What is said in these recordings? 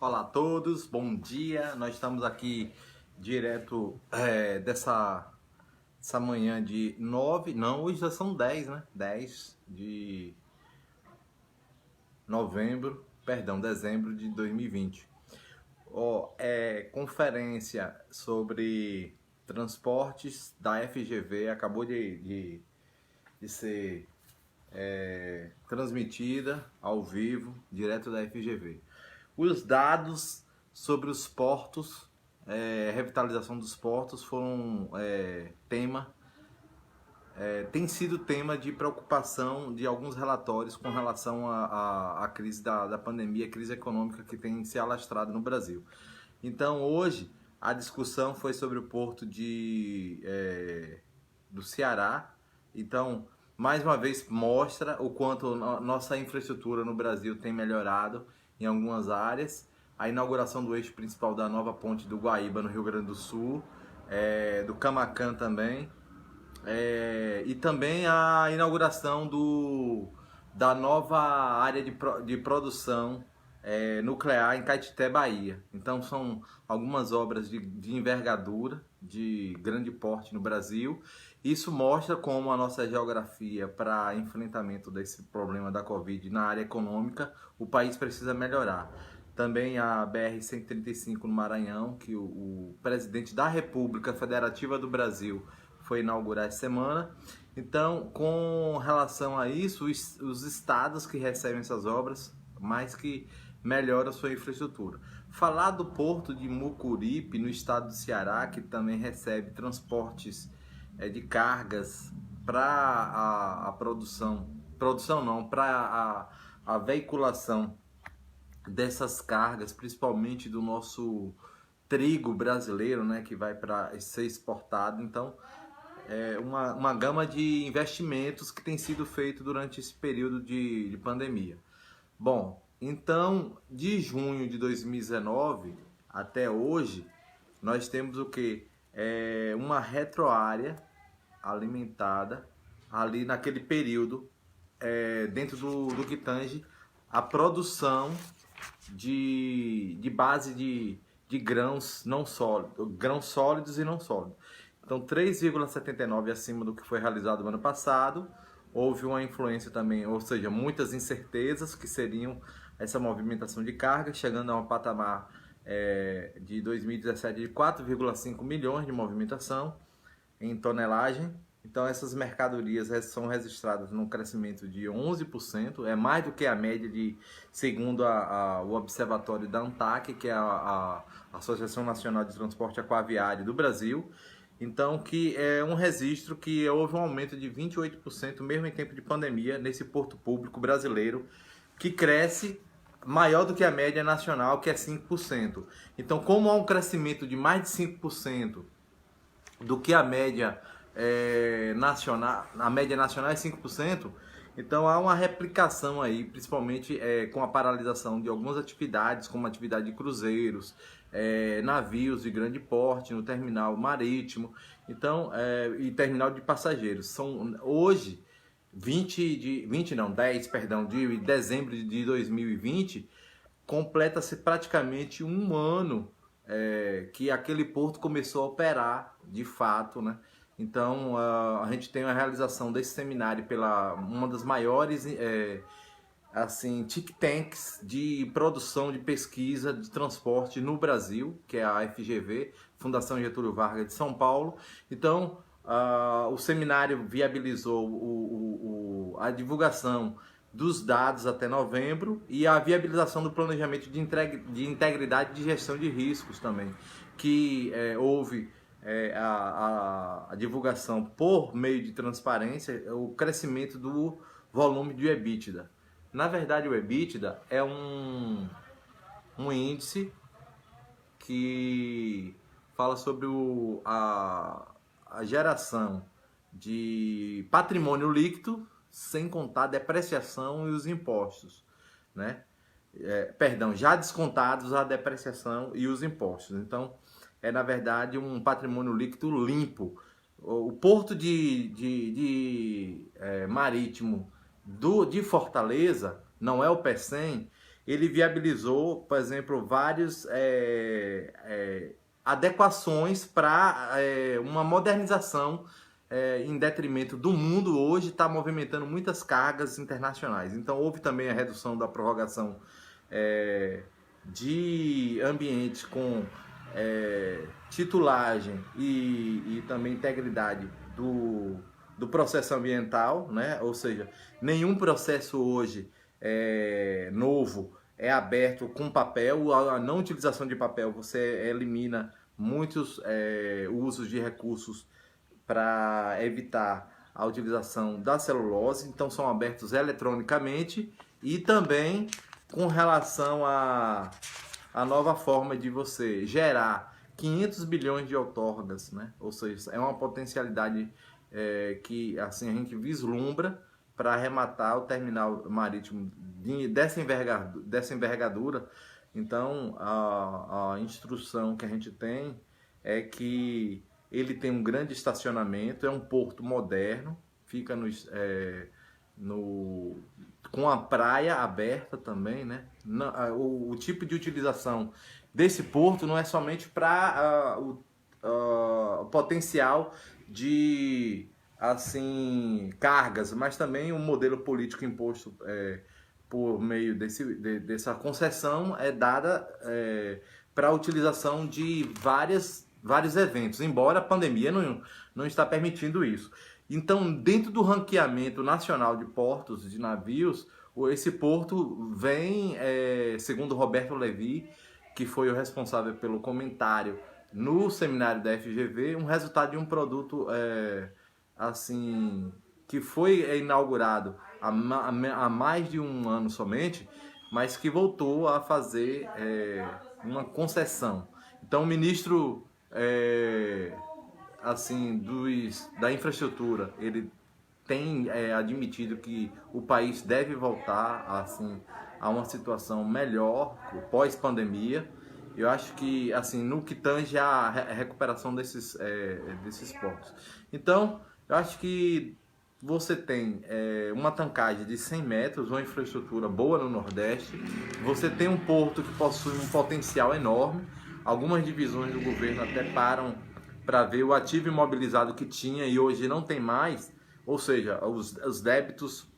Olá a todos, bom dia. Nós estamos aqui direto dessa manhã de 9, não, hoje já são 10, né? 10 de dezembro de 2020. Conferência sobre transportes da FGV acabou de ser transmitida ao vivo, direto da FGV. Os dados sobre os portos, revitalização dos portos, foram tem sido tema de preocupação de alguns relatórios com relação à crise da pandemia, crise econômica que tem se alastrado no Brasil. Então, hoje, a discussão foi sobre o porto do Ceará. Então, mais uma vez, mostra o quanto nossa infraestrutura no Brasil tem melhorado em algumas áreas. A inauguração do eixo principal da nova ponte do Guaíba, no Rio Grande do Sul, do Camaquã também. E também a inauguração da nova área de produção nuclear em Caetité, Bahia. Então são algumas obras de envergadura, de grande porte no Brasil. Isso mostra como a nossa geografia para enfrentamento desse problema da Covid na área econômica, o país precisa melhorar. Também a BR-135 no Maranhão, que o presidente da República Federativa do Brasil foi inaugurar essa semana. Então, com relação a isso, os estados que recebem essas obras, mais que melhoram a sua infraestrutura. Falar do porto de Mucuripe, no estado do Ceará, que também recebe transportes de cargas para a produção não, para a veiculação dessas cargas, principalmente do nosso trigo brasileiro, né, que vai para ser exportado. Então, uma gama de investimentos que tem sido feito durante esse período de pandemia. Bom, então, de junho de 2019 até hoje, nós temos o que? Uma retroárea alimentada ali naquele período, dentro do que tange a produção de base de grãos não sólidos, grãos sólidos e não sólidos. Então, 3,79 acima do que foi realizado no ano passado. Houve uma influência também, ou seja, muitas incertezas que seriam essa movimentação de carga, chegando a um patamar de 2017 de 4,5 milhões de movimentação em tonelagem. Então, essas mercadorias são registradas num crescimento de 11%, é mais do que a média segundo o Observatório da ANTAQ, que é a Associação Nacional de Transporte Aquaviário do Brasil. Então, que é um registro que houve um aumento de 28%, mesmo em tempo de pandemia, nesse porto público brasileiro, que cresce maior do que a média nacional, que é 5%. Então, como há um crescimento de mais de 5% do que a média nacional, a média nacional é 5%, então há uma replicação aí, principalmente com a paralisação de algumas atividades, como a atividade de cruzeiros, navios de grande porte no terminal marítimo, então, e terminal de passageiros. São hoje 10 de dezembro de 2020, completa-se praticamente um ano que aquele porto começou a operar de fato, né? Então, a gente tem a realização desse seminário pela uma das maiores think tanks de produção de pesquisa de transporte no Brasil, que é a FGV, Fundação Getúlio Vargas de São Paulo. Então, o seminário viabilizou a divulgação dos dados até novembro e a viabilização do planejamento de integridade de gestão de riscos também, que houve a divulgação por meio de transparência, o crescimento do volume de EBITDA. Na verdade, o EBITDA é um índice que fala sobre a geração de patrimônio líquido, sem contar a depreciação e os impostos, né? Já descontados a depreciação e os impostos. Então, na verdade, um patrimônio líquido limpo. O porto marítimo de Fortaleza, não é o PECEM, ele viabilizou, por exemplo, vários adequações para uma modernização em detrimento do mundo hoje está movimentando muitas cargas internacionais. Então houve também a redução da prorrogação de ambientes com titulagem e também integridade do processo ambiental, né? Ou seja, nenhum processo hoje novo é aberto com papel. A não utilização de papel, você elimina muitos usos de recursos para evitar a utilização da celulose, então são abertos eletronicamente. E também com relação a nova forma de você gerar 500 bilhões de outorgas, né? Ou seja, é uma potencialidade que assim a gente vislumbra para arrematar o terminal marítimo dessa envergadura. Então, a instrução que a gente tem é que ele tem um grande estacionamento, é um porto moderno, fica com a praia aberta também, né? O tipo de utilização desse porto não é somente para o potencial de assim cargas, mas também o modelo político imposto por meio dessa concessão é dada para a utilização de vários eventos, embora a pandemia não está permitindo isso. Então, dentro do ranqueamento nacional de portos de navios, esse porto vem, segundo Roberto Levi, que foi o responsável pelo comentário no seminário da FGV, um resultado de um produto assim que foi inaugurado há mais de um ano somente, mas que voltou a fazer uma concessão. Então, o ministro assim da infraestrutura, ele tem admitido que o país deve voltar assim a uma situação melhor pós-pandemia. Eu acho que assim no que tange a recuperação desses portos. Então, eu acho que você tem uma tancagem de 100 metros, uma infraestrutura boa no Nordeste. Você tem um porto que possui um potencial enorme. Algumas divisões do governo até param para ver o ativo imobilizado que tinha e hoje não tem mais. Ou seja, os débitos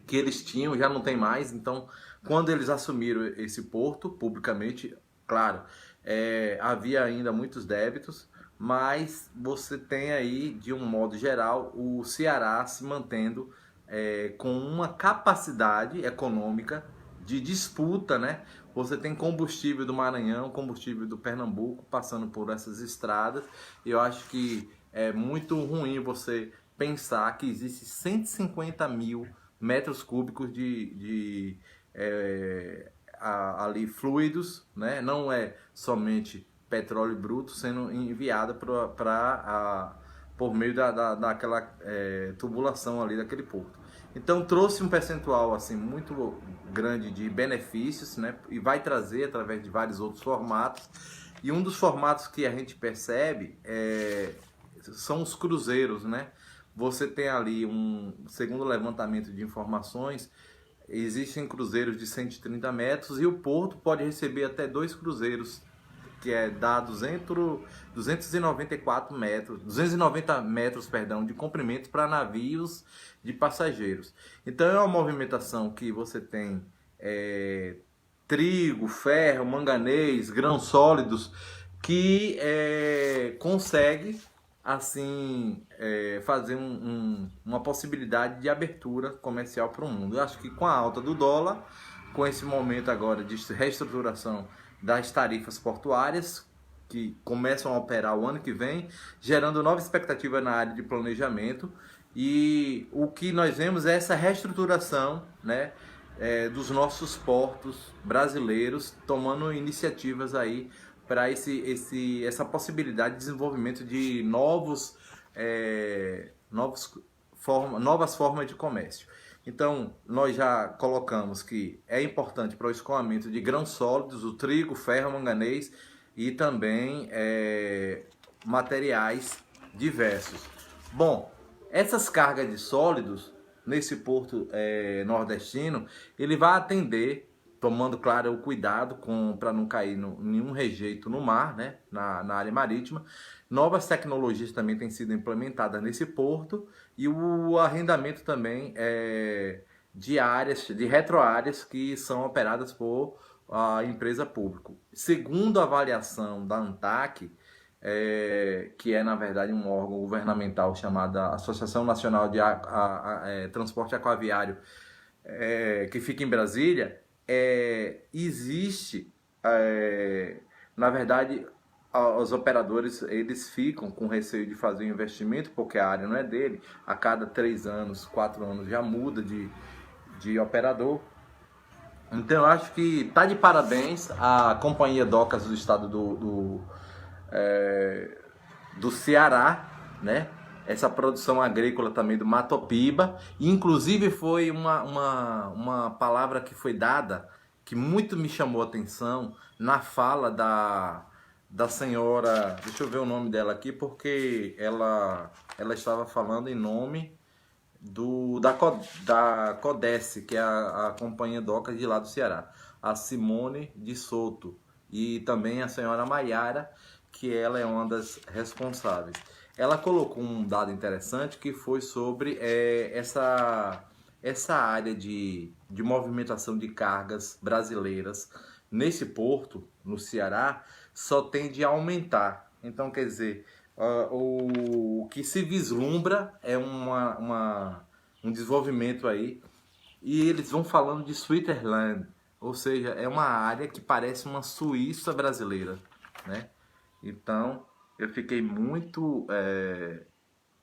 que eles tinham já não tem mais. Então, quando eles assumiram esse porto publicamente, claro, havia ainda muitos débitos, mas você tem aí, de um modo geral, o Ceará se mantendo com uma capacidade econômica de disputa, né? Você tem combustível do Maranhão, combustível do Pernambuco passando por essas estradas. Eu acho que é muito ruim você pensar que existe 150 mil metros cúbicos ali fluidos, né? Não é somente petróleo bruto sendo enviado por meio daquela tubulação ali daquele porto. Então trouxe um percentual assim muito grande de benefícios, né? E vai trazer através de vários outros formatos. E um dos formatos que a gente percebe são os cruzeiros, né? Você tem ali segundo o levantamento de informações, existem cruzeiros de 130 metros e o porto pode receber até 2 cruzeiros, que dá 294 metros, 290 metros, perdão, de comprimento para navios de passageiros. Então é uma movimentação que você tem trigo, ferro, manganês, grãos sólidos, que consegue assim fazer uma possibilidade de abertura comercial para o mundo. Eu acho que com a alta do dólar, com esse momento agora de reestruturação das tarifas portuárias, que começam a operar o ano que vem, gerando nova expectativa na área de planejamento, e o que nós vemos é essa reestruturação, né, dos nossos portos brasileiros, tomando iniciativas aí para essa possibilidade de desenvolvimento de novas formas de comércio. Então, nós já colocamos que é importante para o escoamento de grãos sólidos, o trigo, ferro, manganês e também materiais diversos. Bom, essas cargas de sólidos nesse porto nordestino, ele vai atender tomando, claro, o cuidado para não cair nenhum rejeito no mar, né, na área marítima. Novas tecnologias também têm sido implementadas nesse porto e o arrendamento também de áreas, de retroáreas que são operadas por a empresa pública. Segundo a avaliação da ANTAQ, que é na verdade um órgão governamental chamado Associação Nacional de Transporte Aquaviário, que fica em Brasília, existe, na verdade, os operadores eles ficam com receio de fazer o investimento porque a área não é dele. A cada 3 anos, 4 anos já muda de operador. Então eu acho que tá de parabéns a Companhia Docas do estado do Ceará, né? Essa produção agrícola também do Matopiba. E, inclusive foi uma palavra que foi dada, que muito me chamou a atenção, na fala da senhora, deixa eu ver o nome dela aqui, porque ela estava falando em nome da Codesse, que é a Companhia Docas de lá do Ceará, a Simone de Souto, e também a senhora Maiara, que ela é uma das responsáveis. Ela colocou um dado interessante que foi sobre essa área de movimentação de cargas brasileiras nesse porto, no Ceará, só tende a aumentar. Então, quer dizer, o que se vislumbra é um desenvolvimento aí, e eles vão falando de Switzerland, ou seja, é uma área que parece uma Suíça brasileira, né? Então, eu fiquei muito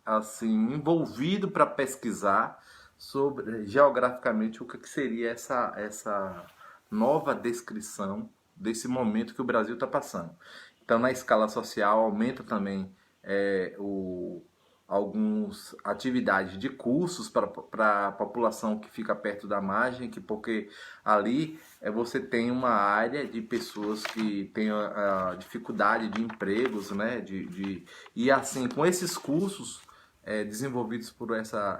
assim envolvido para pesquisar sobre geograficamente o que seria essa nova descrição desse momento que o Brasil está passando. Então, na escala social, aumenta também algumas atividades de cursos para a população que fica perto da margem, porque ali você tem uma área de pessoas que têm a dificuldade de empregos, né? E assim, com esses cursos desenvolvidos por essa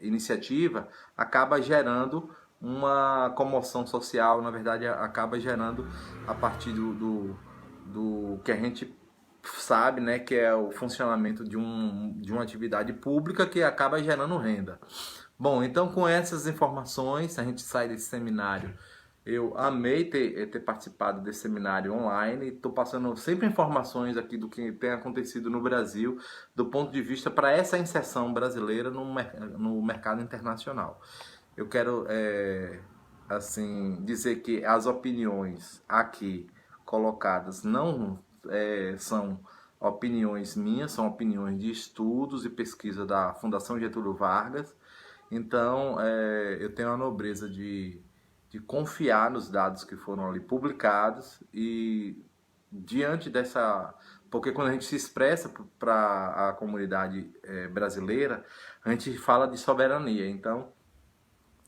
iniciativa, acaba gerando uma comoção social, na verdade acaba gerando a partir do que a gente sabe, né, que é o funcionamento de uma atividade pública que acaba gerando renda. Bom, então com essas informações a gente sai desse seminário. Eu amei ter participado desse seminário online. Estou passando sempre informações aqui do que tem acontecido no Brasil, do ponto de vista para essa inserção brasileira no mercado internacional. Eu quero assim dizer que as opiniões aqui colocadas não são opiniões minhas, são opiniões de estudos e pesquisa da Fundação Getúlio Vargas. Então, eu tenho a nobreza de confiar nos dados que foram ali publicados e diante dessa... Porque quando a gente se expressa para a comunidade brasileira, a gente fala de soberania. Então,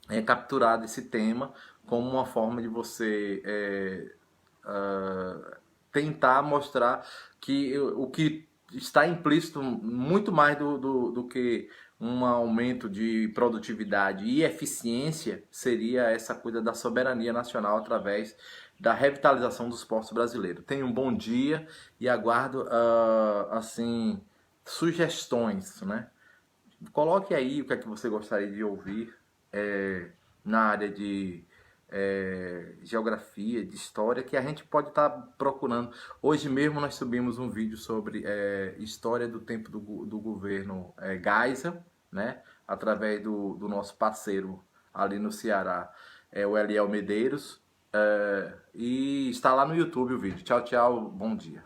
é capturado esse tema como uma forma de você tentar mostrar que o que está implícito muito mais do que um aumento de produtividade e eficiência seria essa coisa da soberania nacional através da revitalização dos portos brasileiros. Tenha um bom dia e aguardo assim sugestões, né? Coloque aí o que é que você gostaria de ouvir na área de geografia, de história, que a gente pode estar procurando. Hoje mesmo nós subimos um vídeo sobre história do tempo do governo Geisel, né? Através do nosso parceiro ali no Ceará, o Eliel Medeiros, e está lá no YouTube o vídeo. Tchau, tchau, bom dia.